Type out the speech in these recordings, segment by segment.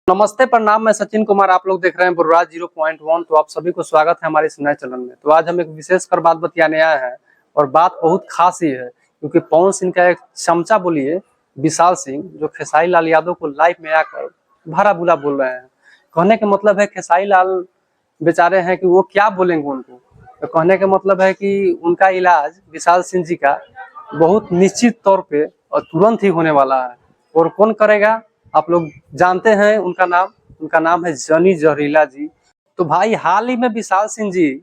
नमस्ते प्रणाम, मैं सचिन कुमार। आप लोग देख रहे हैं बुर्राज 0.1। तो आप सभी को स्वागत है हमारे इस नए चैनल में। तो आज हम एक विशेष कर बात बतियाने आए हैं और बात बहुत खास ही है, क्योंकि पवन सिंह का एक चमचा बोलिए विशाल सिंह जो खेसारी लाल यादव को लाइव में आकर भरा बुरा बोल रहे हैं। कहने का मतलब है खेसारी लाल बेचारे हैं कि वो क्या बोलेंगे उनको। तो कहने का मतलब है कि उनका इलाज विशाल सिंह जी का बहुत निश्चित तौर पे और तुरंत ही होने वाला है। और कौन करेगा आप लोग जानते हैं उनका नाम है जनी जहरीला जी। तो भाई हाल ही में विशाल सिंह जी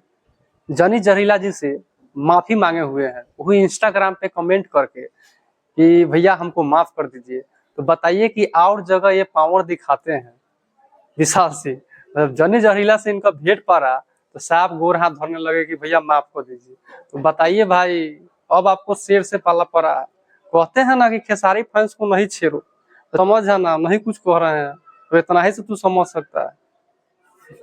जनी जहरीला जी से माफी मांगे हुए हैं, वही इंस्टाग्राम पे कमेंट करके कि भैया हमको माफ कर दीजिए। तो बताइए कि और जगह ये पावर दिखाते हैं विशाल सिंह, मतलब जनी जहरीला से इनका भेंट पड़ा तो साहब गोर हाथ धरने लगे कि भैया माफ कर दीजिए। तो बताइए भाई, अब आपको शेर से पाला पड़ा। कहते हैं ना कि खेसारी फैंस को नहीं छेड़ो, तो समझ है ना, नहीं कुछ कह रहे हैं तो इतना ही से तू समझ सकता है।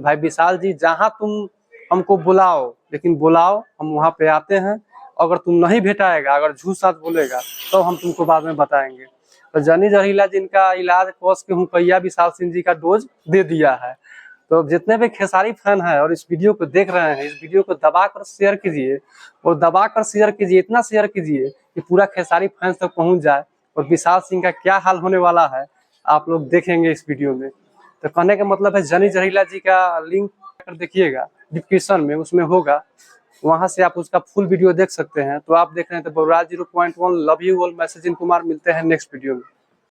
भाई विशाल जी, जहां तुम हमको बुलाओ, लेकिन बुलाओ, हम वहां पे आते हैं। अगर तुम नहीं भेटाएगा, अगर झूठ साथ बोलेगा तो हम तुमको बाद में बताएंगे। तो जनी जहरीला जिनका इलाज कोस के हुकैया विशाल सिंह जी का डोज दे दिया है। तो जितने भी खेसारी फैन हैं और इस वीडियो को देख रहे हैं, इस वीडियो को दबाकर शेयर कीजिए और दबाकर शेयर कीजिए, इतना शेयर कीजिए कि पूरा खेसारी फैंस तक पहुंच जाए। और विशाल सिंह का क्या हाल होने वाला है आप लोग देखेंगे इस वीडियो में। तो कहने का मतलब है जनी जहरीला जी का लिंक कर देखिएगा डिस्क्रिप्शन में, उसमें होगा, वहां से आप उसका फुल वीडियो देख सकते हैं। तो आप देख रहे हैं तो बुर्राज 0.1। Love you all. मैं सचिन कुमार, मिलते हैं नेक्स्ट वीडियो में।